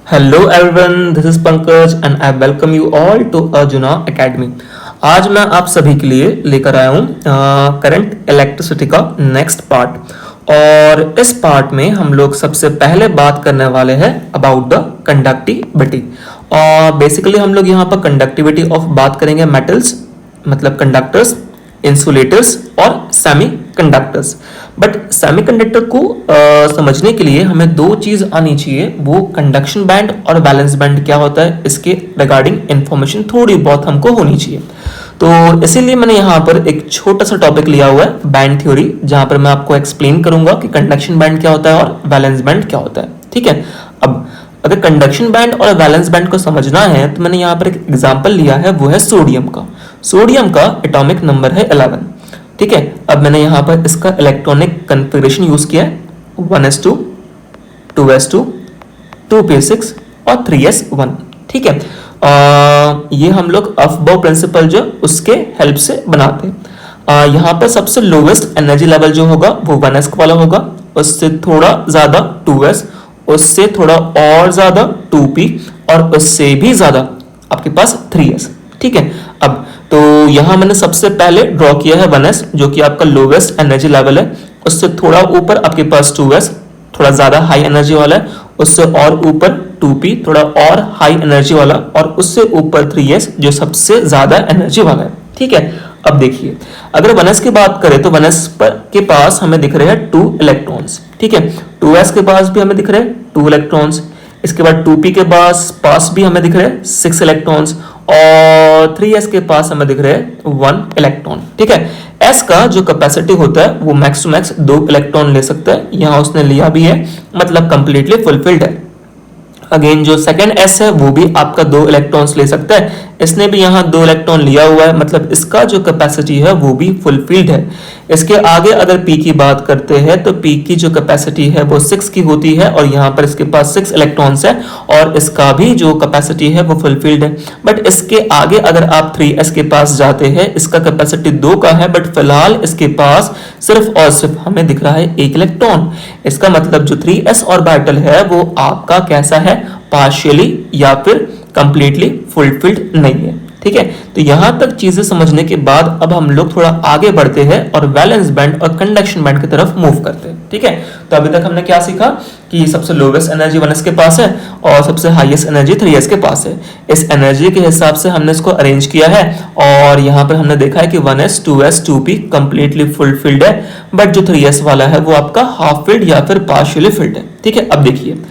Hello everyone, this is Pankaj and I welcome you all to Arjuna Academy. आज मैं आप सभी के लिए लेकर आया हूँ करंट इलेक्ट्रिसिटी का नेक्स्ट पार्ट। और इस पार्ट में हम लोग सबसे पहले बात करने वाले हैं अबाउट द कंडक्टिविटी। और बेसिकली हम लोग यहाँ पर कंडक्टिविटी ऑफ बात करेंगे मेटल्स, मतलब कंडक्टर्स, इंसुलेटर्स और सेमीकंडक्टर्स। बट सेमीकंडक्टर को समझने के लिए हमें दो चीज आनी चाहिए, वो कंडक्शन बैंड और वैलेंस बैंड क्या होता है, इसके रिगार्डिंग इंफॉर्मेशन थोड़ी बहुत हमको होनी चाहिए। तो इसीलिए मैंने यहाँ पर एक छोटा सा टॉपिक लिया हुआ है बैंड थ्योरी, जहां पर मैं आपको एक्सप्लेन करूंगा कि कंडक्शन बैंड क्या होता है और वैलेंस बैंड क्या होता है। ठीक है, अब अगर कंडक्शन बैंड और वैलेंस बैंड को समझना है तो मैंने यहाँ पर एक एग्जांपल लिया है, वो है सोडियम का। सोडियम का एटॉमिक नंबर है 11। ठीक है, अब मैंने यहाँ पर इसका इलेक्ट्रॉनिक कन्फिगरेशन यूज किया है 1s2, 2s2, 2p6 और 3s1। ठीक है, ये हम लोग अफबाउ प्रिंसिपल जो उसके हेल्प से बनाते हैं। यहाँ पर सबसे लोवेस्ट एनर्जी लेवल जो होगा वो 1s वाला होगा, उससे थोड़ा ज्यादा 2s, उससे थोड़ा और ज्यादा 2p और उससे भी ज्यादा आपके पास 3s। ठीक है, अब तो यहां मैंने सबसे पहले ड्रॉ किया है 1s जो कि आपका लोवेस्ट एनर्जी लेवल है, उससे थोड़ा ऊपर आपके पास 2s थोड़ा ज्यादा हाई एनर्जी वाला है, उससे और ऊपर 2p थोड़ा और हाई एनर्जी वाला, और उससे ऊपर 3s जो सबसे ज्यादा एनर्जी वाला है। ठीक है, अब देखिए अगर 1s की बात करें तो 1s के पास हमें दिख रहे हैं 2 इलेक्ट्रॉन्स। ठीक है, 2s के पास भी हमें दिख रहे हैं 2 इलेक्ट्रॉन्स, इसके बाद 2p के पास भी हमें दिख रहे हैं 6 इलेक्ट्रॉन्स, और 3s के पास हमें दिख रहे हैं 1 इलेक्ट्रॉन। ठीक है, s का जो कैपेसिटी होता है वो मैक्स टू मैक्स 2 इलेक्ट्रॉन ले सकता है, यहां उसने लिया भी है, मतलब कंप्लीटली फुलफिल्ड है। अगेन जो सेकंड s है वो भी आपका 2 इलेक्ट्रॉन्स ले सकता है, इसने भी यहाँ 2 इलेक्ट्रॉन लिया हुआ है, मतलब इसका जो कैपेसिटी है वो भी फुलफिल्ड है। इसके आगे अगर p की बात करते हैं तो p की जो कैपेसिटी है वो 6 की होती है, और यहाँ पर इसके पास 6 इलेक्ट्रॉन्स है और इसका भी जो कैपेसिटी है वो फुलफिल्ड है। बट इसके आगे अगर आप 3s के पास जाते हैं, इसका कैपेसिटी 2 का है, बट फिलहाल इसके पास सिर्फ और सिर्फ हमें दिख रहा है 1 इलेक्ट्रॉन। इसका मतलब जो 3s ऑर्बिटल है वो आपका कैसा है, पार्शियली या फिर कंप्लीटली फुलफिल्ड नहीं है। ठीक है, तो यहां तक चीजें समझने के बाद अब हम लोग थोड़ा आगे बढ़ते हैं और वैलेंस बैंड और कंडक्शन बैंड की तरफ मूव करते हैं। ठीक है, तो अभी तक हमने क्या सीखा कि सबसे लोवेस्ट एनर्जी 1s के पास है और सबसे हाईएस्ट एनर्जी 3s के पास है। इस एनर्जी के हिसाब से हमने इसको अरेंज किया है, और यहाँ पर हमने देखा है कि 1s, 2s, 2p completely fulfilled है, बट जो 3s वाला है वो आपका हाफ फिल्ड या फिर पार्शियली फिल्ड है। ठीक है, अब देखिए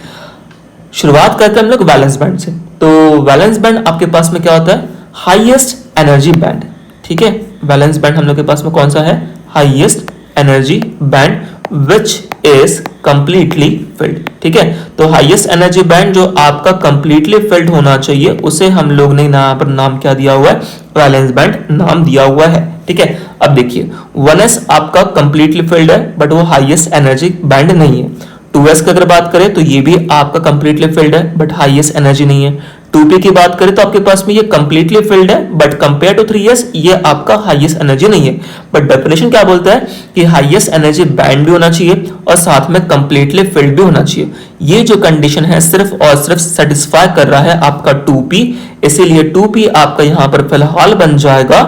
शुरुआत करते हैं हम लोग वैलेंस बैंड से। तो वैलेंस बैंड आपके पास में क्या होता है, हाईएस्ट एनर्जी बैंड। ठीक है, वैलेंस बैंड हम लोग के पास में कौन सा है, highest energy band which is completely filled. ठीक है, तो हाईएस्ट एनर्जी बैंड जो आपका कंप्लीटली फिल्ड होना चाहिए उसे हम लोग ने यहाँ पर नाम क्या दिया हुआ है, वैलेंस बैंड नाम दिया हुआ है। ठीक है, अब देखिए 1s आपका कंप्लीटली फिल्ड है बट वो हाईएस्ट एनर्जी बैंड नहीं है। 2s की अगर बात करें तो ये भी आपका कंप्लीटली फिल्ड है बट हाईएस्ट एनर्जी नहीं है। 2p की बात करें तो आपके पास में ये कंप्लीटली फिल्ड है बट कंपेयर टू 3s ये आपका हाईएस्ट एनर्जी नहीं है। बट डेफिनेशन क्या बोलता है कि हाईएस्ट एनर्जी बैंड भी होना चाहिए और साथ में कंप्लीटली फिल्ड भी होना चाहिए। ये जो कंडीशन है सिर्फ और सिर्फ सेटिस्फाई कर रहा है आपका 2p, इसीलिए 2p आपका यहां पर फिलहाल बन जाएगा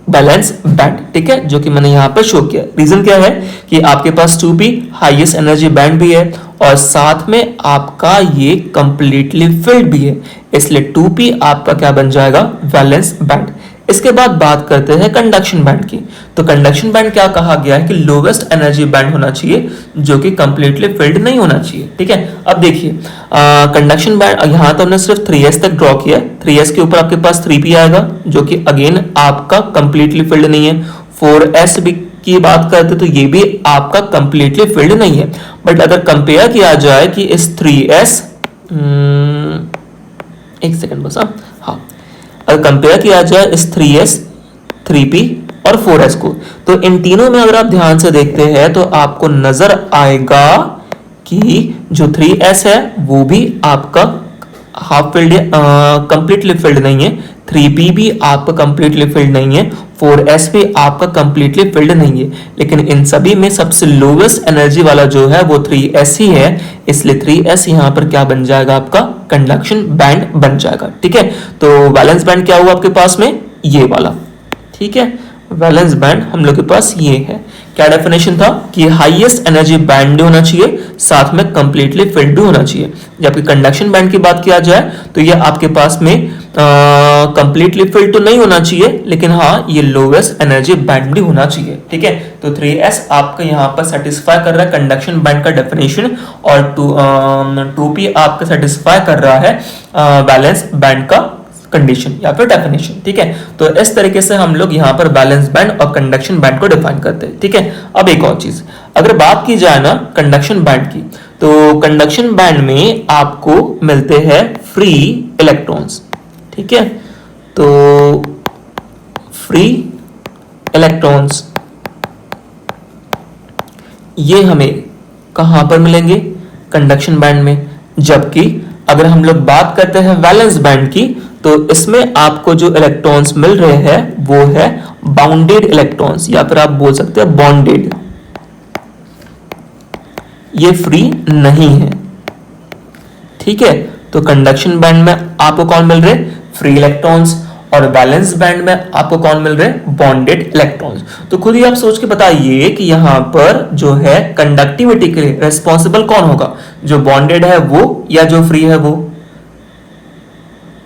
बैलेंस बैंड। ठीक है, जो कि मैंने यहां पर शो किया। रीजन क्या है कि आपके पास 2p हाईएस्ट एनर्जी बैंड भी है और साथ में आपका ये कंप्लीटली फिल्ड भी है, इसलिए 2p आपका क्या बन जाएगा, बैलेंस बैंड। इसके बाद बात करते हैं कंडक्शन बैंड की। तो कंडक्शन बैंड क्या कहा गया है कि लोवेस्ट एनर्जी बैंड होना चाहिए जो कि कंप्लीटली फिल्ड नहीं होना चाहिए। ठीक है, अब देखिए कंडक्शन बैंड यहां तो हमने सिर्फ 3s तक ड्रॉ किया, 3s के ऊपर आपके पास 3p आएगा जो कि अगेन आपका कंप्लीटली फिल्ड नहीं है। 4s भी की बात करते तो ये भी आपका कंप्लीटली फिल्ड नहीं है। बट अगर कंपेयर किया जाए कि इस 3s एक सेकंड बस, हाँ अगर कंपेयर किया जाए इस 3s, 3p और 4s को, तो इन तीनों में अगर आप ध्यान से देखते हैं तो आपको नजर आएगा कि जो 3s है वो भी आपका हाफ फिल्ड कंप्लीटली फिल्ड नहीं है, 3p भी आपका कंप्लीटली फिल्ड नहीं है, 4s भी आपका कंप्लीटली फिल्ड नहीं है, लेकिन इन सभी में सबसे लोवेस्ट एनर्जी वाला जो है वो 3s ही है, इसलिए 3s यहां पर क्या बन जाएगा, आपका कंडक्शन बैंड बन जाएगा। ठीक है, तो वैलेंस बैंड क्या हुआ आपके पास में, ये वाला। ठीक है, वैलेंस बैंड हम लोग के पास ये है। क्या डेफिनेशन था कि हाईएस्ट एनर्जी बैंड भी होना चाहिए, साथ में कंप्लीटली फिल्ड भी होना चाहिए। जबकि कंडक्शन बैंड की बात किया जाए तो ये आपके पास में कंप्लीटली फिल्ड तो नहीं होना चाहिए, लेकिन हाँ ये लोवेस्ट एनर्जी बैंड भी होना चाहिए। ठीक है, तो 3s आपका यहाँ पर सेटिस्फाई कर रहा है कंडक्शन बैंड का डेफिनेशन, और 2p आपका सेटिस्फाई कर रहा है बैलेंस बैंड का कंडीशन या फिर डेफिनेशन। ठीक है, तो इस तरीके से हम लोग यहाँ पर बैलेंस बैंड और कंडक्शन बैंड को डिफाइन करते हैं। ठीक है, अब एक और चीज, अगर बात की जाए ना कंडक्शन बैंड की, तो कंडक्शन बैंड में आपको मिलते हैं फ्री इलेक्ट्रॉन्स। ठीक है, तो फ्री इलेक्ट्रॉन्स ये हमें कहां पर मिलेंगे, कंडक्शन बैंड में। जबकि अगर हम लोग बात करते हैं वैलेंस बैंड की, तो इसमें आपको जो इलेक्ट्रॉन्स मिल रहे हैं वो है बाउंडेड इलेक्ट्रॉन्स, या फिर आप बोल सकते हैं बॉन्डेड, ये फ्री नहीं है। ठीक है, तो कंडक्शन बैंड में आपको कौन मिल रहे, फ्री इलेक्ट्रॉन्स, और बैलेंस बैंड में आपको कौन मिल रहे, बॉन्डेड इलेक्ट्रॉन्स। तो खुद ही आप सोच के बताइए कि यहां पर जो है कंडक्टिविटी के लिए रिस्पॉन्सिबल कौन होगा, जो बॉन्डेड है वो या जो फ्री है वो।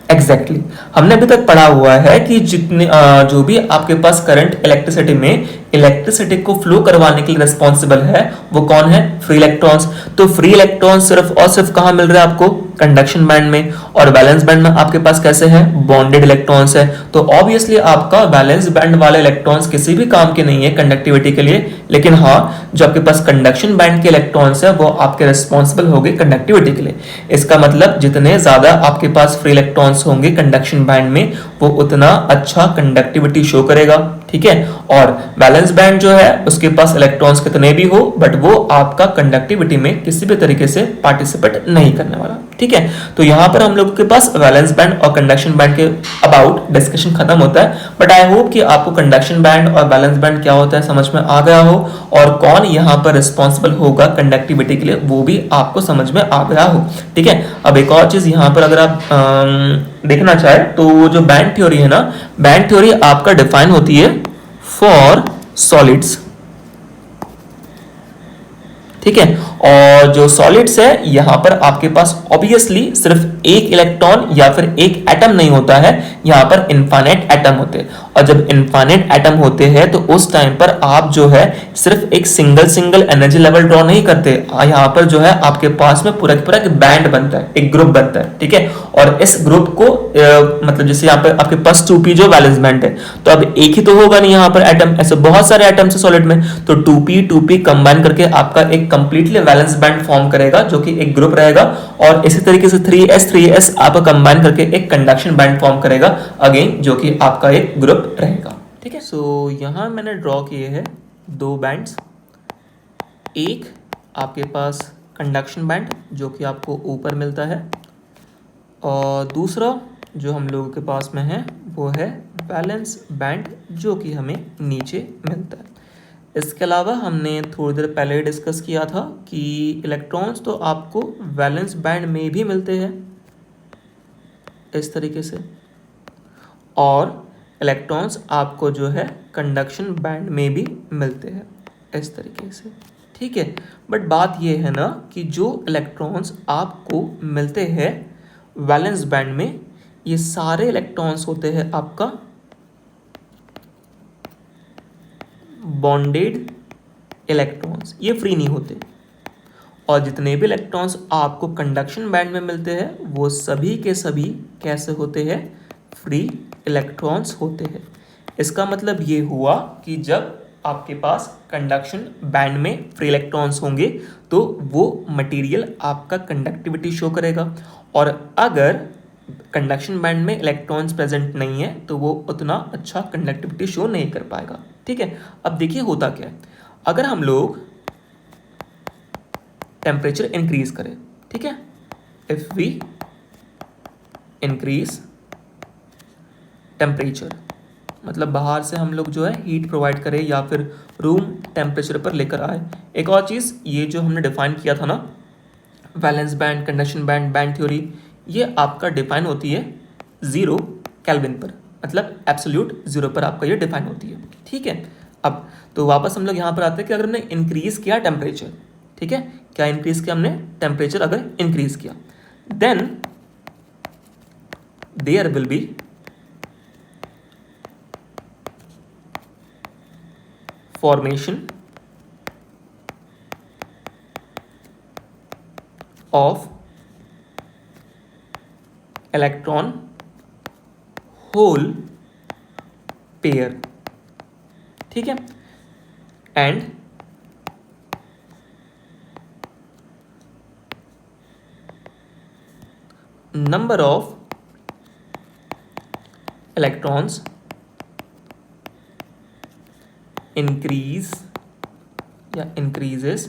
एग्जैक्टली हमने अभी तक पढ़ा हुआ है कि जितने जो भी आपके पास करंट इलेक्ट्रिसिटी में इलेक्ट्रिसिटी को फ्लो करवाने के लिए रिस्पॉन्सिबल है वो कौन है, फ्री इलेक्ट्रॉन्स। तो फ्री इलेक्ट्रॉन्स सिर्फ और सिर्फ कहां मिल रहा है आपको, कंडक्शन बैंड में, और बैलेंस बैंड में आपके पास कैसे है, बॉन्डेड इलेक्ट्रॉन्स है। तो ऑब्वियसली आपका बैलेंस बैंड वाले इलेक्ट्रॉन्स किसी भी काम के नहीं है कंडक्टिविटी के लिए, लेकिन हाँ जो आपके पास कंडक्शन बैंड के इलेक्ट्रॉन्स है वो आपके रिस्पॉन्सिबल होंगे कंडक्टिविटी के लिए। इसका मतलब जितने ज्यादा आपके पास फ्री इलेक्ट्रॉन्स होंगे कंडक्शन बैंड में वो उतना अच्छा कंडक्टिविटी शो करेगा। ठीक है, और बैलेंस बैंड जो है उसके पास इलेक्ट्रॉन्स कितने भी हो बट वो आपका कंडक्टिविटी में किसी भी तरीके से पार्टिसिपेट नहीं करने वाला। ठीक है, तो यहां पर हम लोगों के पास बैलेंस बैंड और कंडक्शन बैंड के अबाउट डिस्कशन खत्म होता है। बट आई होप कि आपको कंडक्शन बैंड और बैलेंस बैंड क्या होता है समझ में आ गया हो, और कौन यहां पर रिस्पॉन्सिबल होगा कंडक्टिविटी के लिए वो भी आपको समझ में आ गया हो। ठीक है, अब एक और चीज यहां पर अगर आप देखना चाहे तो जो बैंड थ्योरी है ना, बैंड थ्योरी आपका डिफाइन होती है फॉर सॉलिड्स। ठीक है, और जो सॉलिड्स है यहां पर आपके पास ऑब्वियसली सिर्फ एक इलेक्ट्रॉन या फिर एक एटम नहीं होता है, यहां पर इनफाइनाइट एटम होते हैं। और जब इनफाइनाइट एटम होते हैं तो उस टाइम पर आप जो है सिर्फ एक सिंगल एनर्जी लेवल ड्रॉ नहीं करते, यहां पर जो है आपके पास में पूरा एक बैंड बनता है, एक ग्रुप बनता है। ठीक है, और इस ग्रुप को मतलब जैसे यहाँ पर आपके पास 2p जो वैलेंस बैंड है, तो अब एक ही तो होगा नहीं यहाँ पर एटम, ऐसे बहुत सारे एटम्स है सॉलिड में, तो 2p कंबाइन करके आपका एक कंप्लीटली वैलेंस बैंड फॉर्म करेगा जो कि एक ग्रुप रहेगा। और इसी तरीके से 3s आपका कंबाइन करके एक कंडक्शन बैंड फॉर्म करेगा अगेन, जो कि आपका एक ग्रुप रहेगा। ठीक है, सो यहां मैंने ड्रॉ किए हैं दो बैंड्स, एक आपके पास कंडक्शन बैंड जो कि आपको ऊपर मिलता है, और दूसरा जो हम लोगों के पास में है वो है बैलेंस बैंड जो कि हमें नीचे मिलता है। इसके अलावा हमने थोड़ी देर पहले डिस्कस किया था कि इलेक्ट्रॉन्स तो आपको वैलेंस बैंड में भी मिलते हैं इस तरीके से, और इलेक्ट्रॉन्स आपको जो है कंडक्शन बैंड में भी मिलते हैं इस तरीके से। ठीक है, बट बात ये है ना कि जो इलेक्ट्रॉन्स आपको मिलते हैं वैलेंस बैंड में, ये सारे इलेक्ट्रॉन्स होते हैं आपका बॉन्डेड इलेक्ट्रॉन्स, ये फ्री नहीं होते। और जितने भी इलेक्ट्रॉन्स आपको कंडक्शन बैंड में मिलते हैं वो सभी के सभी कैसे होते हैं, फ्री इलेक्ट्रॉन्स होते हैं। इसका मतलब ये हुआ कि जब आपके पास कंडक्शन बैंड में फ्री इलेक्ट्रॉन्स होंगे तो वो मटेरियल आपका कंडक्टिविटी शो करेगा, और अगर कंडक्शन बैंड में इलेक्ट्रॉन्स प्रेजेंट नहीं है तो वो उतना अच्छा कंडक्टिविटी शो नहीं कर पाएगा। ठीक है, अब देखिए होता क्या है, अगर हम लोग टेम्परेचर इंक्रीज करें, ठीक है, इफ वी इंक्रीज टेम्परेचर, मतलब बाहर से हम लोग जो है हीट प्रोवाइड करें या फिर रूम टेम्परेचर पर लेकर आए। एक और चीज़, ये जो हमने डिफाइन किया था ना, valence band, conduction band, band theory, ये आपका डिफाइन होती है 0 केल्विन पर, मतलब एब्सोल्यूट 0 पर आपका ये डिफाइन होती है। ठीक है, अब तो वापस हम लोग यहाँ पर आते हैं कि अगर हमने इंक्रीज किया टेम्परेचर, ठीक है, क्या इंक्रीज किया हमने टेम्परेचर, अगर इंक्रीज किया then there will be formation of electron hole pair, ठीक है, and number of electrons increase या increases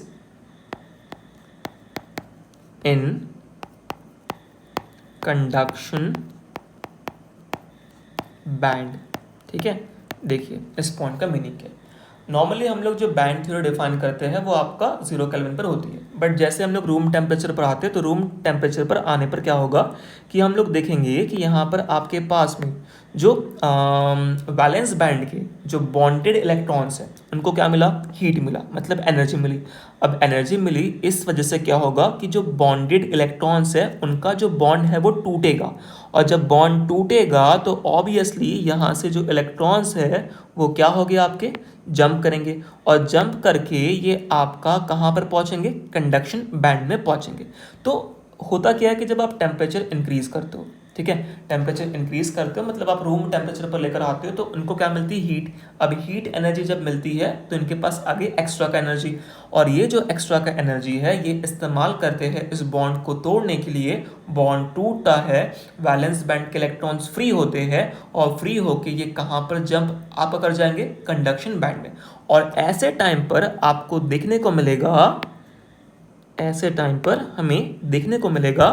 in conduction बैंड। ठीक है, देखिए इस पॉइंट का मीनिंग क्या है। नॉर्मली हम लोग जो बैंड थ्योरी डिफाइन करते हैं वो आपका 0 केल्विन पर होती है, बट जैसे हम लोग रूम टेम्परेचर पर आते हैं तो रूम टेम्परेचर पर आने पर क्या होगा कि हम लोग देखेंगे कि यहाँ पर आपके पास में जो वैलेंस बैंड के जो बॉन्डेड इलेक्ट्रॉन्स हैं उनको क्या मिला, हीट मिला, मतलब एनर्जी मिली। अब एनर्जी मिली इस वजह से क्या होगा कि जो बॉन्डेड इलेक्ट्रॉन्स है उनका जो बॉन्ड है वो टूटेगा, और जब बॉन्ड टूटेगा तो ऑब्वियसली यहाँ से जो इलेक्ट्रॉन्स है वो क्या हो गया, आपके जंप करेंगे, और जंप करके ये आपका कहाँ पर पहुँचेंगे, कंडक्शन बैंड में पहुँचेंगे। तो होता क्या है कि जब आप टेम्परेचर इंक्रीज करते हो, ठीक है, टेम्परेचर इंक्रीज करते हो मतलब आप रूम टेम्परेचर पर लेकर आते हो तो उनको क्या मिलती है, हीट। अब हीट एनर्जी जब मिलती है तो इनके पास आगे एक्स्ट्रा का एनर्जी, और ये जो एक्स्ट्रा का एनर्जी है ये इस्तेमाल करते हैं इस बॉन्ड को तोड़ने के लिए। बॉन्ड टूटता है, वैलेंस बैंड के इलेक्ट्रॉन्स फ्री होते हैं, और फ्री होके ये कहाँ पर जंप आप कर जाएंगे, कंडक्शन बैंड में। और ऐसे टाइम पर आपको देखने को मिलेगा, ऐसे टाइम पर हमें देखने को मिलेगा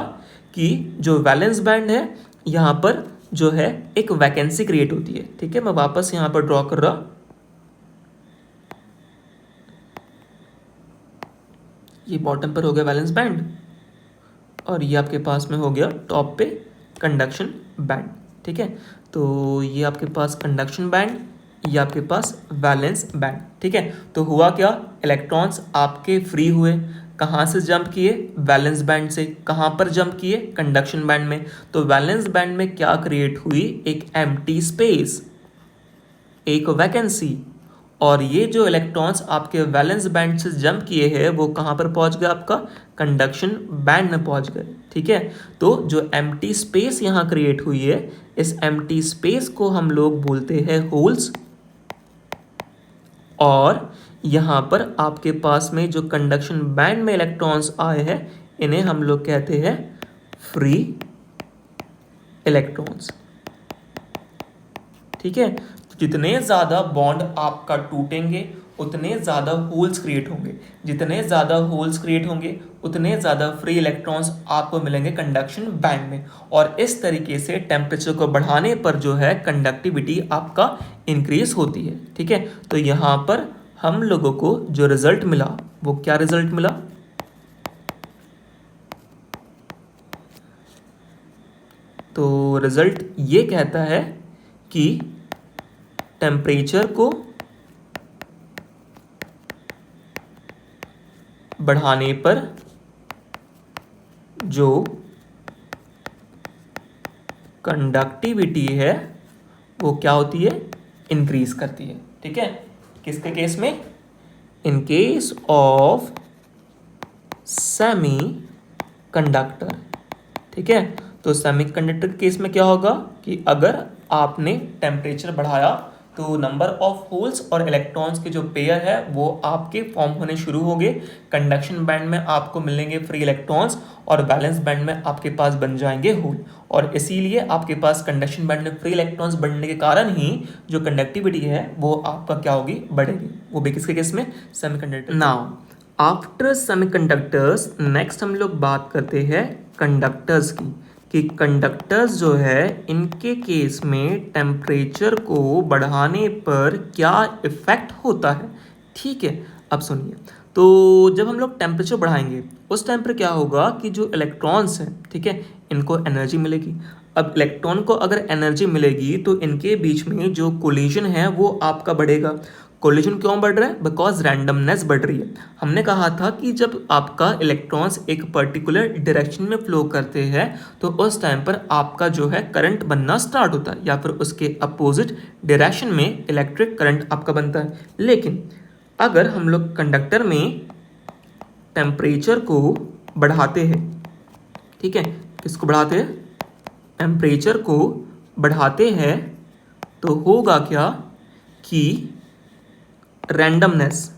कि जो वैलेंस बैंड है यहाँ पर जो है एक वैकेंसी क्रिएट होती है। ठीक है, मैं वापस यहाँ पर ड्रॉ कर रहा, ये बॉटम पर हो गया वैलेंस बैंड और ये आपके पास में हो गया टॉप पे कंडक्शन बैंड। ठीक है, तो ये आपके पास कंडक्शन बैंड, ये आपके पास वैलेंस बैंड। ठीक है, तो हुआ क्या, इलेक्ट्रॉन्स आपके फ्री हुए, कहाँ से जंप किए, वैलेंस बैंड से। कहाँ पर जंप किए, कंडक्शन बैंड में। तो वैलेंस बैंड में क्या क्रिएट हुई, एक एम्प्टी स्पेस, एक वैकेंसी, और ये जो इलेक्ट्रॉन्स आपके वैलेंस बैंड से जंप किए हैं वो कहाँ पर पहुँच गए, आपका कंडक्शन बैंड में पहुँच गए। ठीक है, तो जो एम्प्टी स्पेस यहाँ क्रिएट हुई है, इस एम्प्टी स्पेस को हम लोग बोलते हैं होल्स, और यहाँ पर आपके पास में जो कंडक्शन बैंड में इलेक्ट्रॉन्स आए हैं इन्हें हम लोग कहते हैं फ्री इलेक्ट्रॉन्स। ठीक है, जितने ज़्यादा बॉन्ड आपका टूटेंगे उतने ज़्यादा होल्स क्रिएट होंगे, जितने ज़्यादा होल्स क्रिएट होंगे उतने ज़्यादा फ्री इलेक्ट्रॉन्स आपको मिलेंगे कंडक्शन बैंड में, और इस तरीके से टेम्परेचर को बढ़ाने पर जो है कंडक्टिविटी आपका इंक्रीज होती है। ठीक है, तो यहाँ पर हम लोगों को जो रिजल्ट मिला वो क्या रिजल्ट मिला, तो रिजल्ट ये कहता है कि टेम्परेचर को बढ़ाने पर जो कंडक्टिविटी है वो क्या होती है, इंक्रीज करती है। ठीक है, किसके केस में, in case of semi conductor. ठीक है, तो सेमी कंडक्टर के केस में क्या होगा कि अगर आपने टेम्परेचर बढ़ाया तो नंबर ऑफ होल्स और इलेक्ट्रॉन्स के जो पेयर है वो आपके फॉर्म होने शुरू हो गए। कंडक्शन बैंड में आपको मिलेंगे फ्री इलेक्ट्रॉन्स और बैलेंस बैंड में आपके पास बन जाएंगे होल, और इसीलिए आपके पास कंडक्शन बैंड में फ्री इलेक्ट्रॉन्स बनने के कारण ही जो कंडक्टिविटी है वो आपका क्या होगी, बढ़ेगी। वो भी किसके केस में, semiconductor. Now after semiconductors next हम लोग बात करते हैं कंडक्टर्स की। कि कंडक्टर्स जो है इनके केस में टेम्परेचर को बढ़ाने पर क्या इफेक्ट होता है। ठीक है, अब सुनिए। तो जब हम लोग टेम्परेचर बढ़ाएंगे उस टाइम पर क्या होगा कि जो इलेक्ट्रॉन्स हैं, ठीक है, इनको एनर्जी मिलेगी। अब इलेक्ट्रॉन को अगर एनर्जी मिलेगी तो इनके बीच में जो कोलिजन है वो आपका बढ़ेगा। कोलिजन क्यों बढ़ रहा है? बिकॉज रैंडमनेस बढ़ रही है। हमने कहा था कि जब आपका इलेक्ट्रॉन्स एक पर्टिकुलर डायरेक्शन में फ्लो करते हैं तो उस टाइम पर आपका जो है करंट बनना स्टार्ट होता है, या फिर उसके अपोजिट डायरेक्शन में इलेक्ट्रिक करंट आपका बनता है। लेकिन अगर हम लोग कंडक्टर में टेम्परेचर को बढ़ाते हैं, ठीक है, किसको बढ़ाते हैं? टेम्परेचर को बढ़ाते हैं तो होगा क्या कि रैंडमनेस,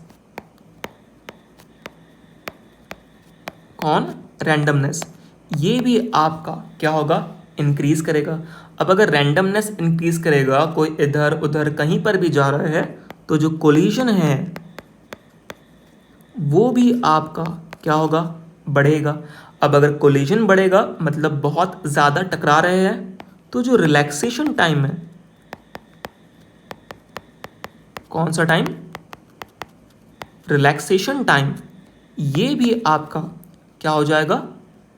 रैंडमनेस ये भी आपका क्या होगा? इंक्रीज करेगा। अब अगर रैंडमनेस इंक्रीज करेगा, कोई इधर उधर कहीं पर भी जा रहा है, तो जो कोलिजन है वो भी आपका क्या होगा? बढ़ेगा। अब अगर कोलिजन बढ़ेगा मतलब बहुत ज़्यादा टकरा रहे हैं, तो जो रिलैक्सेशन टाइम है, कौन सा टाइम? रिलैक्सेशन टाइम, ये भी आपका क्या हो जाएगा?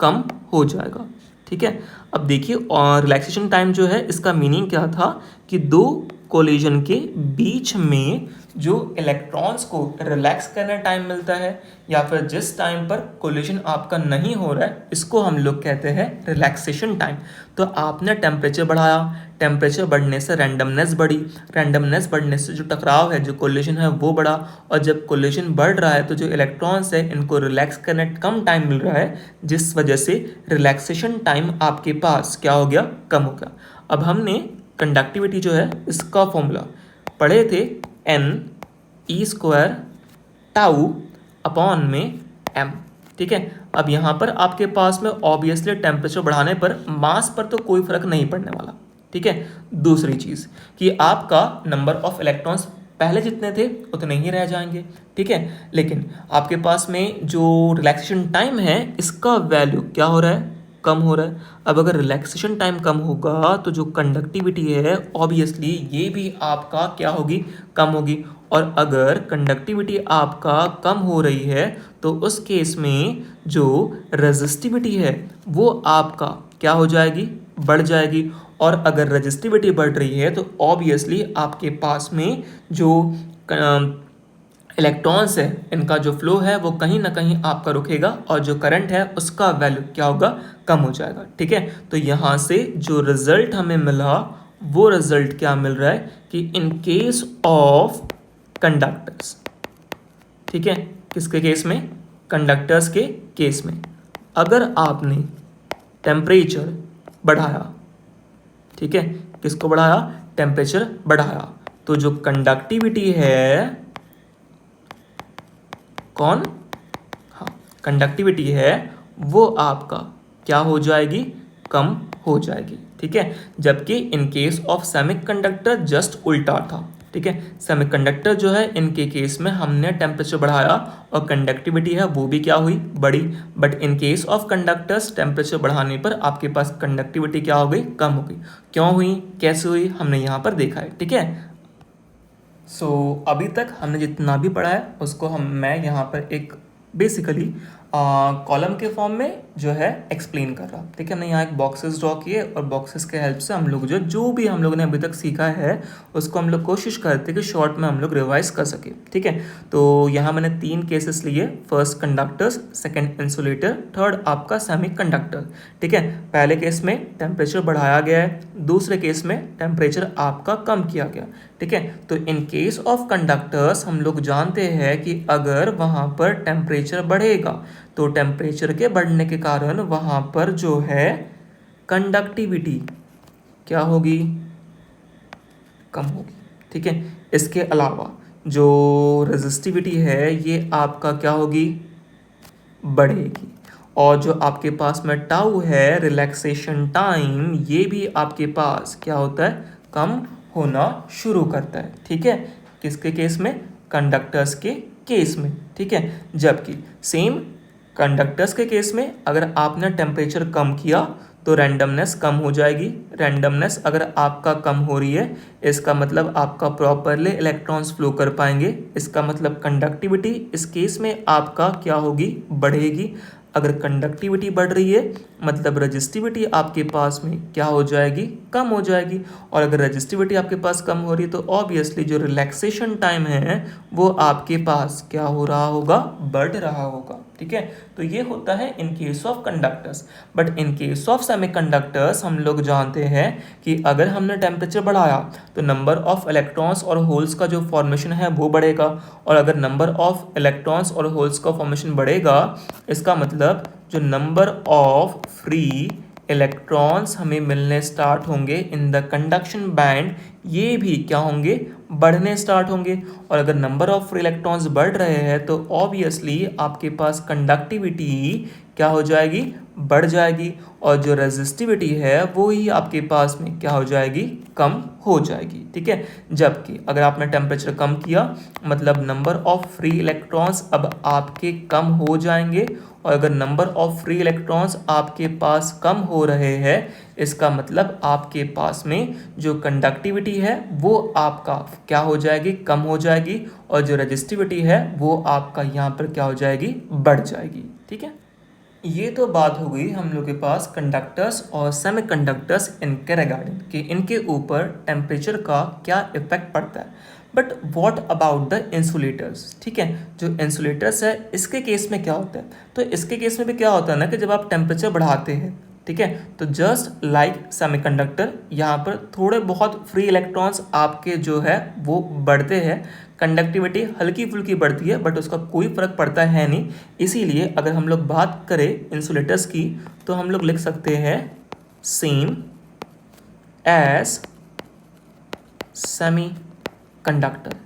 कम हो जाएगा। ठीक है, अब देखिए, और रिलैक्सेशन टाइम जो है इसका मीनिंग क्या था कि दो कोलिजन के बीच में जो इलेक्ट्रॉन्स को रिलैक्स करने टाइम मिलता है, या फिर जिस टाइम पर कोलिजन आपका नहीं हो रहा है, इसको हम लोग कहते हैं रिलैक्सेशन टाइम। तो आपने टेम्परेचर बढ़ाया, टेम्परेचर बढ़ने से रैंडमनेस बढ़ी, रैंडमनेस बढ़ने से जो टकराव है, जो कोलिजन है वो बढ़ा, और जब कोलिजन बढ़ रहा है तो जो इलेक्ट्रॉन्स है इनको रिलैक्स करने कम टाइम मिल रहा है, जिस वजह से रिलैक्सेशन टाइम आपके पास क्या हो गया? कम हो गया। अब हमने कंडक्टिविटी जो है इसका फॉर्मूला पढ़े थे, n e square tau upon में एम। ठीक है, अब यहाँ पर आपके पास में ऑब्वियसली टेम्परेचर बढ़ाने पर मास पर तो कोई फर्क नहीं पड़ने वाला। ठीक है, दूसरी चीज़ कि आपका नंबर ऑफ इलेक्ट्रॉन्स पहले जितने थे उतने ही रह जाएंगे। ठीक है, लेकिन आपके पास में जो रिलैक्सेशन टाइम है इसका वैल्यू क्या हो रहा है? कम हो रहा है। अब अगर रिलैक्सेशन टाइम कम होगा तो जो कंडक्टिविटी है ऑब्वियसली ये भी आपका क्या होगी? कम होगी। और अगर कंडक्टिविटी आपका कम हो रही है तो उस केस में जो रेजिस्टिविटी है वो आपका क्या हो जाएगी? बढ़ जाएगी। और अगर रेजिस्टिविटी बढ़ रही है तो ऑब्वियसली आपके पास में जो इलेक्ट्रॉन्स है इनका जो फ्लो है वो कहीं ना कहीं आपका रुकेगा, और जो करंट है उसका वैल्यू क्या होगा? कम हो जाएगा। ठीक है, तो यहाँ से जो रिजल्ट हमें मिला वो रिजल्ट क्या मिल रहा है कि इन केस ऑफ कंडक्टर्स, ठीक है, किसके केस में? कंडक्टर्स के केस में, अगर आपने टेम्परेचर बढ़ाया, ठीक है, किसको बढ़ाया? टेम्परेचर बढ़ाया, तो जो कंडक्टिविटी है, कौन? हाँ, कंडक्टिविटी है वो आपका क्या हो जाएगी? कम हो जाएगी। ठीक है, जबकि in case of semiconductor just उल्टा था। ठीक है, सेमीकंडक्टर जो है इनके केस में हमने टेम्परेचर बढ़ाया और कंडक्टिविटी है वो भी क्या हुई? बढ़ी। But in case of conductors temperature बढ़ाने पर आपके पास कंडक्टिविटी क्या हो गई? कम हो गई। क्यों हुई? कैसे हुई? हमने यहाँ पर देखा है। ठीक है, अभी तक हमने जितना भी पढ़ा है उसको मैं यहाँ पर एक बेसिकली कॉलम के फॉर्म में जो है एक्सप्लेन कर रहा हूँ। ठीक है, हमने यहाँ एक बॉक्सेस ड्रॉ किए और बॉक्सेस के हेल्प से हम लोग जो भी हम लोगों ने अभी तक सीखा है उसको हम लोग कोशिश करते हैं कि शॉर्ट में हम लोग रिवाइज कर सके। ठीक है, तो यहाँ मैंने 3 केसेस लिए, first conductors, second insulator, third आपका सेमीकंडक्टर। ठीक है, पहले केस में टेम्परेचर बढ़ाया गया है, दूसरे केस में टेम्परेचर आपका कम किया गया। ठीक है, तो इन केस ऑफ कंडक्टर्स हम लोग जानते हैं कि अगर वहाँ पर टेम्परेचर बढ़ेगा तो टेम्परेचर के बढ़ने के कारण वहाँ पर जो है कंडक्टिविटी क्या होगी? कम होगी। ठीक है, इसके अलावा जो रेजिस्टिविटी है ये आपका क्या होगी? बढ़ेगी। और जो आपके पास में टाउ है, रिलैक्सेशन टाइम, ये भी आपके पास क्या होता है? कम होना शुरू करता है। ठीक है, किसके केस में? कंडक्टर्स के केस में। ठीक है, जबकि सेम कंडक्टर्स के केस में अगर आपने टेम्परेचर कम किया तो रैंडमनेस कम हो जाएगी। रैंडमनेस अगर आपका कम हो रही है, इसका मतलब आपका प्रॉपरली इलेक्ट्रॉन्स फ्लो कर पाएंगे, इसका मतलब कंडक्टिविटी इस केस में आपका क्या होगी, बढ़ेगी। अगर कंडक्टिविटी बढ़ रही है मतलब रजिस्टिविटी आपके पास में क्या हो जाएगी, कम हो जाएगी। और अगर रजिस्टिविटी आपके पास कम हो रही है तो ऑब्वियसली जो रिलैक्सेशन टाइम है वो आपके पास क्या हो रहा होगा, बढ़ रहा होगा। ठीक है, तो ये होता है in case of conductors. But in case of semiconductors हम लोग जानते हैं कि अगर हमने टेम्परेचर बढ़ाया तो नंबर ऑफ इलेक्ट्रॉन्स और होल्स का जो फॉर्मेशन है वो बढ़ेगा। और अगर नंबर ऑफ इलेक्ट्रॉन्स और होल्स का फॉर्मेशन बढ़ेगा, इसका मतलब जो नंबर ऑफ फ्री इलेक्ट्रॉन्स हमें मिलने स्टार्ट होंगे इन द कंडक्शन बैंड, ये भी क्या होंगे, बढ़ने स्टार्ट होंगे। और अगर नंबर ऑफ फ्री इलेक्ट्रॉन्स बढ़ रहे हैं तो ऑब्वियसली आपके पास कंडक्टिविटी क्या हो जाएगी, बढ़ जाएगी। और जो रेजिस्टिविटी है वो ही आपके पास में क्या हो जाएगी, कम हो जाएगी। ठीक है, जबकि अगर आपने टेम्परेचर कम किया मतलब नंबर ऑफ फ्री इलेक्ट्रॉन्स अब आपके कम हो जाएंगे। और अगर नंबर ऑफ फ्री इलेक्ट्रॉन्स आपके पास कम हो रहे हैं, इसका मतलब आपके पास में जो कंडक्टिविटी है वो आपका क्या हो जाएगी, कम हो जाएगी। और जो रेजिस्टिविटी है वो आपका यहाँ पर क्या हो जाएगी, बढ़ जाएगी। ठीक है, ये तो बात हो गई हम लोग के पास कंडक्टर्स और सेमीकंडक्टर्स इनके रिगार्डिंग कि इनके ऊपर टेम्परेचर का क्या इफेक्ट पड़ता है। But what about the insulators. ठीक है, जो इंसुलेटर्स है इसके केस में क्या होता है, तो इसके केस में भी क्या होता है ना कि जब आप टेम्परेचर बढ़ाते हैं, ठीक है, तो जस्ट लाइक सेमीकंडक्टर यहाँ पर थोड़े बहुत फ्री इलेक्ट्रॉन्स आपके जो है वो बढ़ते हैं, कंडक्टिविटी हल्की फुल्की बढ़ती है बट उसका कोई फर्क पड़ता है नहीं। इसीलिए अगर हम लोग बात करें इंसुलेटर्स की तो हम लोग लिख सकते हैं सेम एज सेमी कंडक्टर।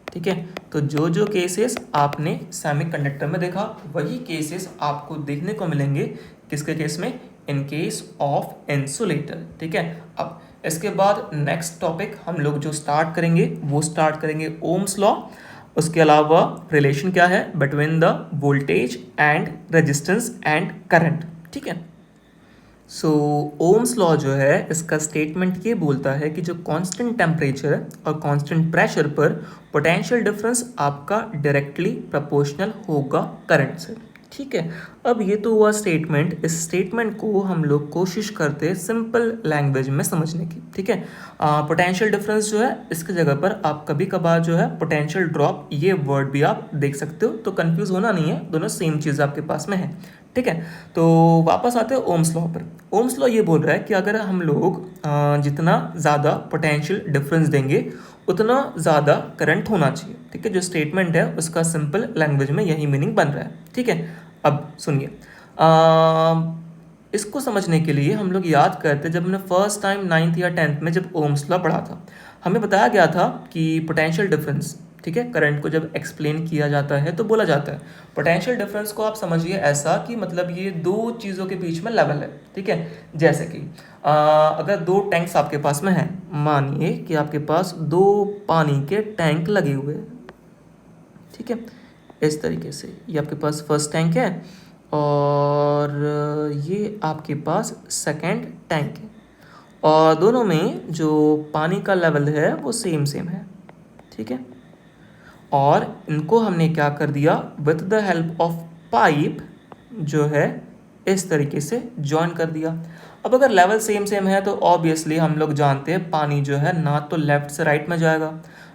ठीक है, तो जो जो केसेस आपने सेमीकंडक्टर में देखा वही केसेस आपको देखने को मिलेंगे किसके केस में, इन केस ऑफ इंसुलेटर। ठीक है, अब इसके बाद नेक्स्ट टॉपिक हम लोग जो स्टार्ट करेंगे वो स्टार्ट करेंगे ओम्स लॉ। उसके अलावा रिलेशन क्या है between the voltage and resistance and current. ठीक है, सो ओम्स लॉ जो है इसका स्टेटमेंट ये बोलता है कि जो कांस्टेंट टेम्परेचर और कांस्टेंट प्रेशर पर पोटेंशियल डिफरेंस आपका डायरेक्टली प्रोपोर्शनल होगा करंट से। ठीक है, अब ये तो हुआ स्टेटमेंट। इस स्टेटमेंट को हम लोग कोशिश करते हैं सिंपल लैंग्वेज में समझने की। ठीक है, पोटेंशियल डिफरेंस जो है इसकी जगह पर आप कभी कभार जो है पोटेंशियल ड्रॉप ये वर्ड भी आप देख सकते हो, तो कंफ्यूज होना नहीं है, दोनों सेम चीज़ आपके पास में है। ठीक है, तो वापस आते हैं ओम्स लॉ पर। ओम्स लॉ ये बोल रहा है कि अगर हम लोग जितना ज़्यादा पोटेंशियल डिफरेंस देंगे उतना ज़्यादा करंट होना चाहिए। ठीक है, जो स्टेटमेंट है उसका सिंपल लैंग्वेज में यही मीनिंग बन रहा है। ठीक है, अब सुनिए, इसको समझने के लिए हम लोग याद करते जब हमने फर्स्ट टाइम 9th या 10th में जब ओम्स लॉ पढ़ा था, हमें बताया गया था कि पोटेंशियल डिफरेंस, ठीक है, करंट को जब एक्सप्लेन किया जाता है तो बोला जाता है पोटेंशियल डिफरेंस को आप समझिए ऐसा कि मतलब ये दो चीज़ों के बीच में लेवल है। ठीक है, जैसे कि अगर दो टैंक्स आपके पास में हैं, मानिए कि आपके पास दो पानी के टैंक लगे हुए हैं। ठीक है, इस तरीके से ये आपके पास फर्स्ट टैंक है और ये आपके पास सेकंड टैंक है और दोनों में जो पानी का लेवल है वो सेम सेम है। ठीक है, और इनको हमने क्या कर दिया, with the help of pipe जो है इस तरीके से जॉइन कर दिया। अब अगर लेवल सेम सेम है तो ऑब्वियसली हम लोग जानते हैं पानी जो है ना तो लेफ्ट से राइट में जाएगा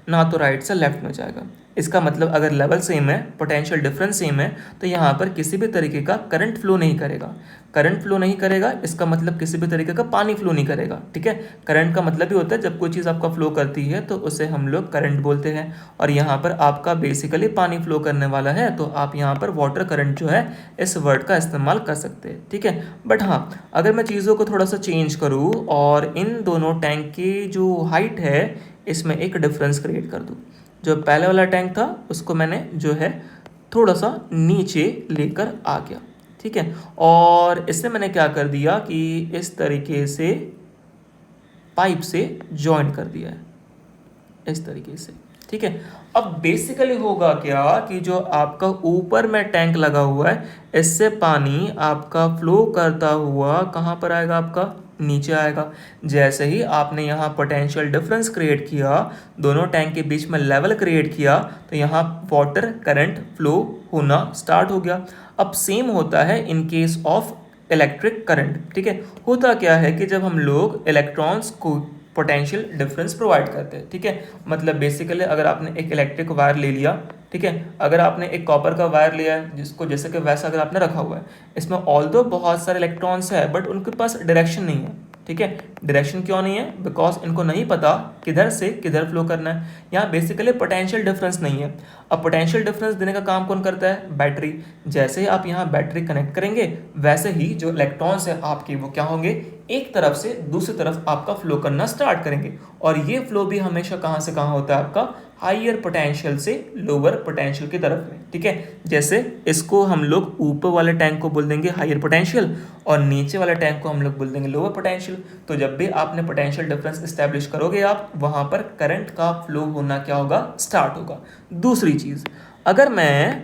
ना तो राइट से लेफ्ट में जाएगा। इसका मतलब अगर लेवल सेम है, पोटेंशियल डिफरेंस सेम है, तो यहाँ पर किसी भी तरीके का करंट फ्लो नहीं करेगा। करंट फ्लो नहीं करेगा इसका मतलब किसी भी तरीके का पानी फ्लो नहीं करेगा। ठीक है, करंट का मतलब ही होता है जब कोई चीज़ आपका फ्लो करती है तो उसे हम लोग करंट बोलते हैं। और यहाँ पर आपका बेसिकली पानी फ्लो करने वाला है तो आप यहाँ पर वाटर करंट जो है इस वर्ड का इस्तेमाल कर सकते हैं। ठीक है, बट हाँ, अगर मैं चीज़ों को थोड़ा सा चेंज करूँ और इन दोनों टैंक की जो हाइट है इसमें एक डिफरेंस क्रिएट कर दूँ, जो पहले वाला टैंक था उसको मैंने जो है थोड़ा सा नीचे लेकर आ गया। ठीक है, और इससे मैंने क्या कर दिया कि इस तरीके से पाइप से जॉइन कर दिया है, इस तरीके से। ठीक है। अब बेसिकली होगा क्या कि जो आपका ऊपर में टैंक लगा हुआ है, इससे पानी आपका फ्लो करता हुआ कहाँ पर आएगा, आपका नीचे आएगा। जैसे ही आपने यहाँ पोटेंशियल डिफरेंस क्रिएट किया, दोनों टैंक के बीच में लेवल क्रिएट किया, तो यहाँ वाटर करंट फ्लो होना स्टार्ट हो गया। अब सेम होता है in case of electric current. ठीक है, होता क्या है कि जब हम लोग इलेक्ट्रॉन्स को पोटेंशियल डिफरेंस प्रोवाइड करते हैं, ठीक है, मतलब बेसिकली अगर आपने एक इलेक्ट्रिक वायर ले लिया, ठीक है, अगर आपने एक कॉपर का वायर लिया है जिसको जैसे कि वैसा अगर आपने रखा हुआ है, इसमें ऑल्दो बहुत सारे इलेक्ट्रॉन्स है बट उनके पास डायरेक्शन नहीं है। ठीक है, डायरेक्शन क्यों नहीं है, बिकॉज इनको नहीं पता किधर से किधर फ्लो करना है। यहाँ बेसिकली पोटेंशियल डिफरेंस नहीं है। अब पोटेंशियल डिफरेंस देने का काम कौन करता है, बैटरी। जैसे ही आप यहाँ बैटरी कनेक्ट करेंगे, वैसे ही जो इलेक्ट्रॉन्स है आपके वो क्या होंगे, एक तरफ से दूसरी तरफ आपका फ्लो करना स्टार्ट करेंगे। और ये फ्लो भी हमेशा कहाँ से कहाँ होता है, आपका हाइयर पोटेंशियल से लोअर पोटेंशियल की तरफ में। ठीक है, जैसे इसको हम लोग ऊपर वाले टैंक को बोल देंगे हाइयर पोटेंशियल और नीचे वाले टैंक को हम लोग बोल देंगे लोअर पोटेंशियल। तो जब भी आपने पोटेंशियल डिफरेंस इस्टेब्लिश करोगे आप, वहां पर करंट का फ्लो होना क्या होगा, स्टार्ट होगा। दूसरी चीज, अगर मैं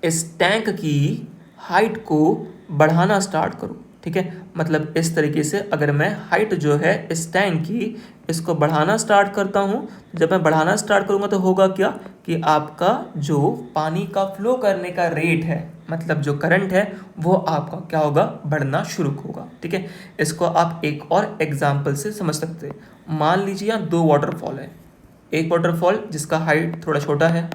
इस टैंक की हाइट को बढ़ाना स्टार्ट करूं, ठीक है, मतलब इस तरीके से अगर मैं हाइट जो है इस टैंक की इसको बढ़ाना स्टार्ट करता हूं, जब मैं बढ़ाना स्टार्ट करूंगा तो होगा क्या कि आपका जो पानी का फ्लो करने का रेट है, मतलब जो करंट है, वो आपका क्या होगा, बढ़ना शुरू होगा। ठीक है, इसको आप एक और एग्जांपल से समझ सकते हैं। मान लीजिए यहाँ दो वाटरफॉल है, एक वाटरफॉल जिसका हाइट थोड़ा छोटा है,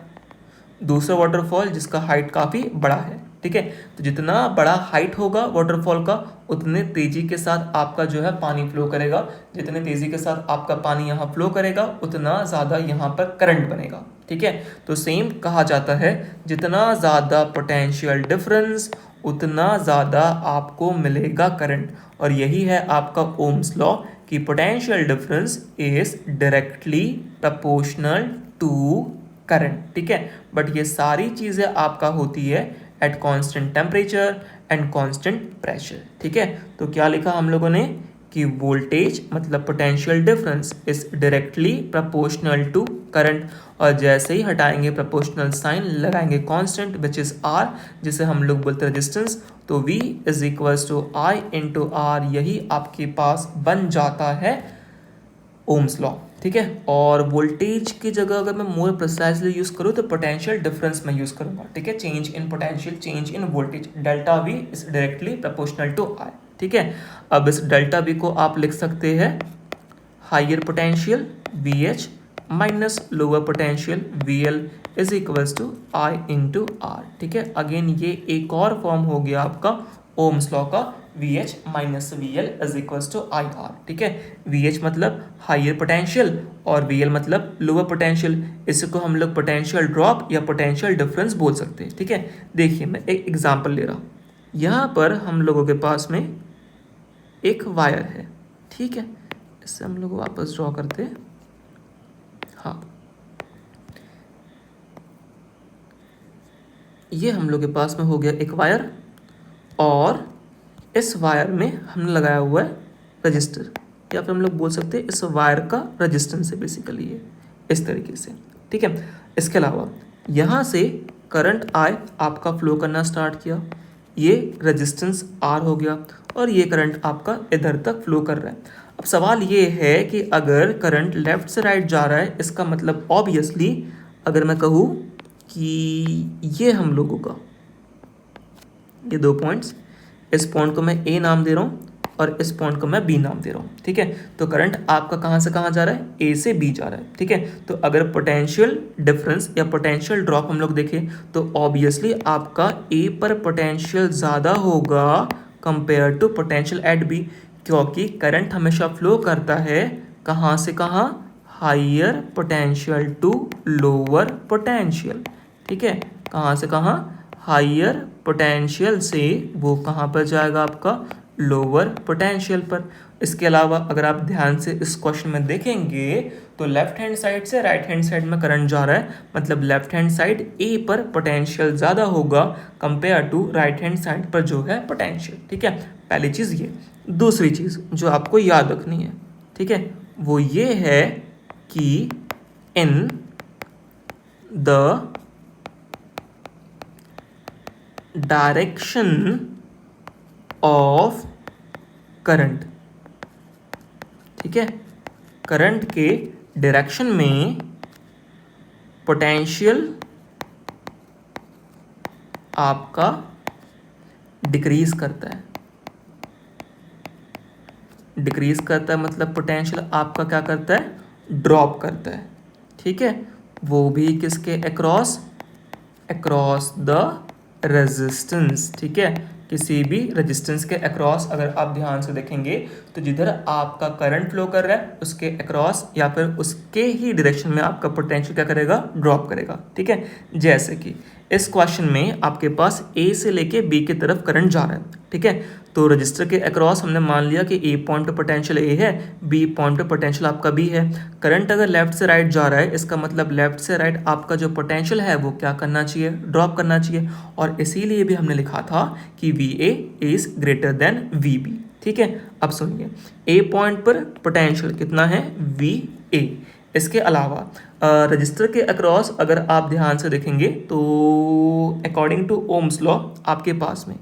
दूसरा वाटरफॉल जिसका हाइट काफ़ी बड़ा है। ठीक है, तो जितना बड़ा हाइट होगा वाटरफॉल का, उतने तेजी के साथ आपका जो है पानी फ्लो करेगा। जितने तेजी के साथ आपका पानी यहाँ फ्लो करेगा, उतना ज़्यादा यहाँ पर करंट बनेगा। ठीक है, तो सेम कहा जाता है, जितना ज़्यादा पोटेंशियल डिफरेंस उतना ज़्यादा आपको मिलेगा करंट। और यही है आपका ओम्स लॉ कि potential difference is directly proportional to current. ठीक है, बट ये सारी चीज़ें आपका होती है at constant temperature and constant pressure. ठीक है, तो क्या लिखा हम लोगों ने कि वोल्टेज मतलब potential difference is directly proportional to current, और जैसे ही हटाएंगे प्रोपोर्शनल साइन, लगाएंगे कांस्टेंट विच इज आर, जिसे हम लोग बोलते हैं रेजिस्टेंस, तो V is equals to I into R, यही आपके पास बन जाता है ओम्स लॉ। ठीक है, और वोल्टेज की जगह अगर मैं मोर प्रिसाइजली यूज करूँ तो पोटेंशियल डिफरेंस में यूज करूंगा। ठीक है, change in potential, change in voltage, delta V is directly proportional to I। ठीक है, अब इस डेल्टा V को आप लिख सकते हैं higher potential VH minus lower potential VL is equals to I into R. ठीक है, अगेन ये एक और फॉर्म हो गया आपका ओम्स लॉ का, VH minus VL is equals to IR। ठीक है, VH मतलब हाइयर पोटेंशियल और VL मतलब लोअर पोटेंशियल, इसको हम लोग पोटेंशियल ड्रॉप या पोटेंशियल डिफरेंस बोल सकते हैं। ठीक है, देखिए मैं एक एग्जांपल ले रहा हूँ। यहाँ पर हम लोगों के पास में एक वायर है। ठीक है, इससे हम लोग वापस ड्रॉ करते हैं। हाँ, ये हम लोग के पास में हो गया एक वायर, और इस वायर में हमने लगाया हुआ है रजिस्टर, या फिर हम लोग बोल सकते हैं इस वायर का रजिस्टेंस है बेसिकली ये, इस तरीके से। ठीक है, इसके अलावा यहाँ से करंट I आपका फ्लो करना स्टार्ट किया, ये रेजिस्टेंस R हो गया, और ये करंट आपका इधर तक फ्लो कर रहा है। अब सवाल ये है कि अगर करंट लेफ्ट से राइट जा रहा है, इसका मतलब ऑब्वियसली अगर मैं कहूँ कि ये हम लोगों का ये दो पॉइंट्स, इस पॉइंट को मैं A नाम दे रहा हूँ और इस पॉइंट को मैं B नाम दे रहा हूँ। ठीक है, तो करंट आपका कहाँ से कहाँ जा रहा है, A से B जा रहा है। ठीक है, तो अगर पोटेंशियल डिफरेंस या पोटेंशियल ड्रॉप हम लोग देखें तो ऑब्वियसली आपका A पर पोटेंशियल ज़्यादा होगा compare to potential at B, क्योंकि करंट हमेशा फ्लो करता है कहाँ से कहाँ, higher potential to lower potential. ठीक है, कहाँ से कहाँ, हाइयर पोटेंशियल से वो कहाँ पर जाएगा, आपका लोअर पोटेंशियल पर। इसके अलावा अगर आप ध्यान से इस क्वेश्चन में देखेंगे तो लेफ्ट हैंड साइड से राइट हैंड साइड में करंट जा रहा है, मतलब लेफ्ट हैंड साइड A पर पोटेंशियल ज़्यादा होगा compare to right hand side पर जो है पोटेंशियल। ठीक है, पहली चीज़ ये। दूसरी चीज़ जो आपको याद रखनी है, ठीक है, वो ये है कि in the direction of current. ठीक है, करंट के डायरेक्शन में पोटेंशियल आपका डिक्रीज करता है। डिक्रीज करता है मतलब पोटेंशियल आपका क्या करता है, ड्रॉप करता है। ठीक है, वो भी किसके अक्रॉस, अक्रॉस द रेजिस्टेंस। ठीक है, किसी भी रेजिस्टेंस के अक्रॉस अगर आप ध्यान से देखेंगे तो जिधर आपका करंट फ्लो कर रहा है उसके अक्रॉस या फिर उसके ही डायरेक्शन में आपका पोटेंशियल क्या करेगा, ड्रॉप करेगा। ठीक है, जैसे कि इस क्वेश्चन में आपके पास ए से लेके बी की तरफ करंट जा रहा है। ठीक है, तो रजिस्टर के अक्रॉस हमने मान लिया कि ए पॉइंट पे पोटेंशियल ए है, बी पॉइंट पे पोटेंशियल आपका बी है। करंट अगर लेफ्ट से राइट जा रहा है इसका मतलब लेफ्ट से राइट आपका जो पोटेंशियल है वो क्या करना चाहिए, ड्रॉप करना चाहिए। और इसीलिए भी हमने लिखा था कि V A is greater than V B. ठीक है, अब सुनिए, ए पॉइंट पर पोटेंशियल कितना है, वी ए। इसके अलावा रजिस्टर के अक्रॉस अगर आप ध्यान से देखेंगे तो अकॉर्डिंग टू ओम्स लॉ आपके पास में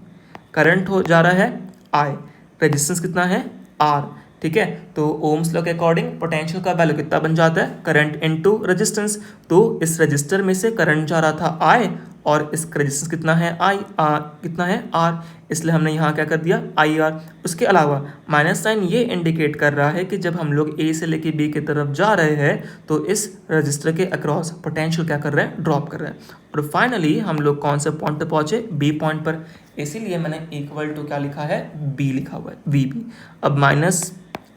करंट हो जा रहा है आई, रेजिस्टेंस कितना है आर। ठीक है, तो ओम्स लॉ के अकॉर्डिंग पोटेंशियल का वैल्यू कितना बन जाता है, करंट इनटू रेजिस्टेंस। तो इस रजिस्टर में से करंट जा रहा था आई और इसका रेजिस्टेंस कितना है आई, कितना है आर, इसलिए हमने यहाँ क्या कर दिया आई आर। उसके अलावा माइनस साइन ये इंडिकेट कर रहा है कि जब हम लोग ए से लेके बी की तरफ जा रहे हैं तो इस रजिस्टर के अक्रॉस पोटेंशियल क्या कर रहा है, ड्रॉप कर रहा है। और फाइनली हम लोग कौन से पॉइंट पर पहुंचे, बी पॉइंट पर, इसीलिए मैंने इक्वल टू क्या लिखा है, बी लिखा हुआ है, वी बी। अब माइनस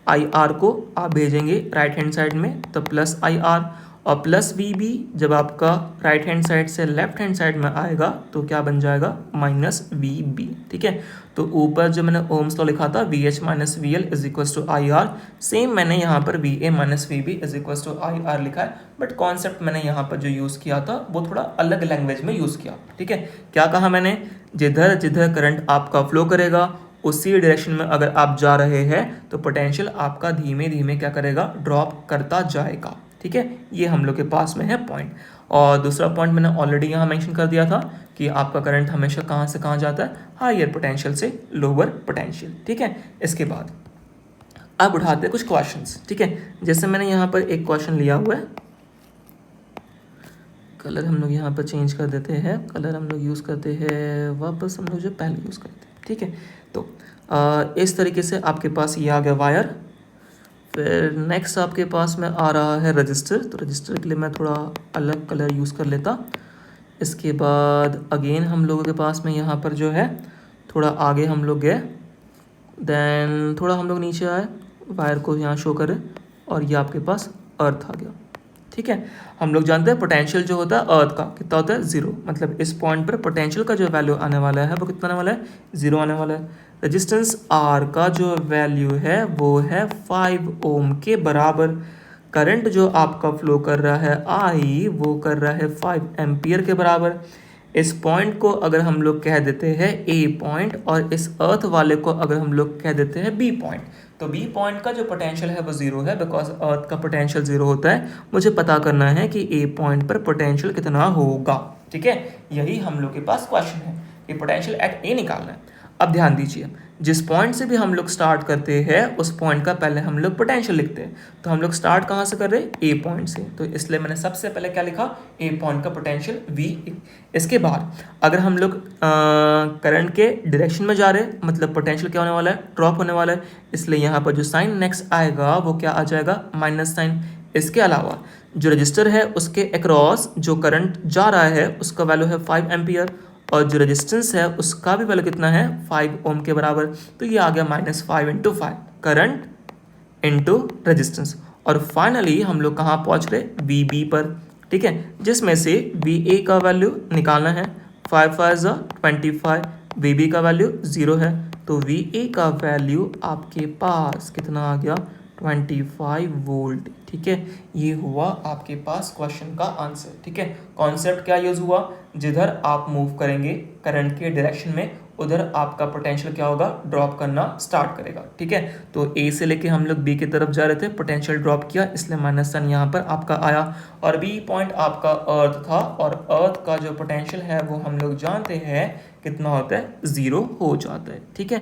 आई आर को आप भेजेंगे राइट हैंड साइड में तो प्लस आई आर, और प्लस वी बी जब आपका राइट हैंड साइड से लेफ्ट हैंड साइड में आएगा तो क्या बन जाएगा, माइनस वी बी। ठीक है, तो ऊपर जो मैंने ओम्स लॉ लिखा था V H minus V L is equal to I R, same मैंने यहाँ पर V A minus V B is equal to I R लिखा है। बट कॉन्सेप्ट मैंने यहाँ पर जो यूज़ किया था वो थोड़ा अलग लैंग्वेज में यूज़ किया। ठीक है, क्या कहा मैंने, जिधर जिधर करंट आपका फ्लो करेगा उसी डायरेक्शन में अगर आप जा रहे हैं तो पोटेंशियल आपका धीमे धीमे क्या करेगा, ड्रॉप करता जाएगा। ठीक है, ये हम लोग के पास में है पॉइंट। और दूसरा पॉइंट मैंने ऑलरेडी यहाँ मेंशन कर दिया था कि आपका करंट हमेशा कहाँ से कहाँ जाता है, हायर पोटेंशियल से लोअर पोटेंशियल। ठीक है, इसके बाद अब उठाते हैं कुछ क्वेश्चंस। ठीक है, जैसे मैंने यहाँ पर एक क्वेश्चन लिया हुआ है, कलर हम लोग यहाँ पर चेंज कर देते हैं, कलर हम लोग यूज़ करते हैं वापस हम लोग जो पहले यूज़ करते हैं। ठीक है, तो इस तरीके से आपके पास ये आ गया वायर। फिर नेक्स्ट आपके पास में आ रहा है रजिस्टर, तो रजिस्टर के लिए मैं थोड़ा अलग कलर यूज़ कर लेता। इसके बाद अगेन हम लोगों के पास में यहाँ पर जो है थोड़ा आगे हम लोग गए, देन थोड़ा हम लोग नीचे आए, वायर को यहाँ शो करें और ये आपके पास अर्थ आ गया। ठीक है, हम लोग जानते हैं पोटेंशियल जो होता है अर्थ का कितना होता है, जीरो, मतलब इस पॉइंट पर पोटेंशियल का जो वैल्यू आने वाला है वो कितना आने वाला है, जीरो आने वाला है। रेजिस्टेंस आर का जो वैल्यू है वो है 5 ओम के बराबर। करंट जो आपका फ्लो कर रहा है आई वो कर रहा है 5 एम्पियर के बराबर। इस पॉइंट को अगर हम लोग कह देते हैं ए पॉइंट और इस अर्थ वाले को अगर हम लोग कह देते हैं बी पॉइंट, तो बी पॉइंट का जो पोटेंशियल है वो जीरो है बिकॉज अर्थ का पोटेंशियल जीरो होता है। मुझे पता करना है कि ए पॉइंट पर पोटेंशियल कितना होगा। ठीक है, यही हम लोग के पास क्वेश्चन है कि पोटेंशियल एट ए निकालना है। अब ध्यान दीजिए, जिस पॉइंट से भी हम लोग स्टार्ट करते हैं उस पॉइंट का पहले हम लोग पोटेंशियल लिखते हैं। तो हम लोग स्टार्ट कहाँ से कर रहे हैं, ए पॉइंट से, तो इसलिए मैंने सबसे पहले क्या लिखा, ए पॉइंट का पोटेंशियल वी ए। इसके बाद अगर हम लोग करंट के डायरेक्शन में जा रहे हैं मतलब पोटेंशियल क्या होने वाला है, ड्रॉप होने वाला है, इसलिए यहाँ पर जो साइन नेक्स्ट आएगा वो क्या आ जाएगा, माइनस साइन। इसके अलावा जो रजिस्टर है उसके अक्रॉस जो करंट जा रहा है उसका वैल्यू है 5 एम्पियर और जो रेजिस्टेंस है उसका भी वैल्यू कितना है, 5 ओम के बराबर। तो ये आ गया -5 × 5 करंट इनटू रेजिस्टेंस। और फाइनली हम लोग कहाँ पहुँच रहे, वी बी पर। ठीक है, जिसमें से वी ए का वैल्यू निकालना है, 5 5 25, वी बी का वैल्यू 0 है, तो वी ए का वैल्यू आपके पास कितना आ गया, 25 वोल्ट। ठीक है, ये हुआ आपके पास क्वेश्चन का आंसर। ठीक है, कॉन्सेप्ट क्या यूज हुआ, जिधर आप मूव करेंगे करंट के डायरेक्शन में उधर आपका पोटेंशियल क्या होगा, ड्रॉप करना स्टार्ट करेगा। ठीक है, तो ए से लेके हम लोग बी की तरफ जा रहे थे, पोटेंशियल ड्रॉप किया, इसलिए माइनस सन यहाँ पर आपका आया। और बी पॉइंट आपका अर्थ था, और अर्थ का जो पोटेंशियल है वो हम लोग जानते हैं कितना होता है, 0 हो जाता है। ठीक है।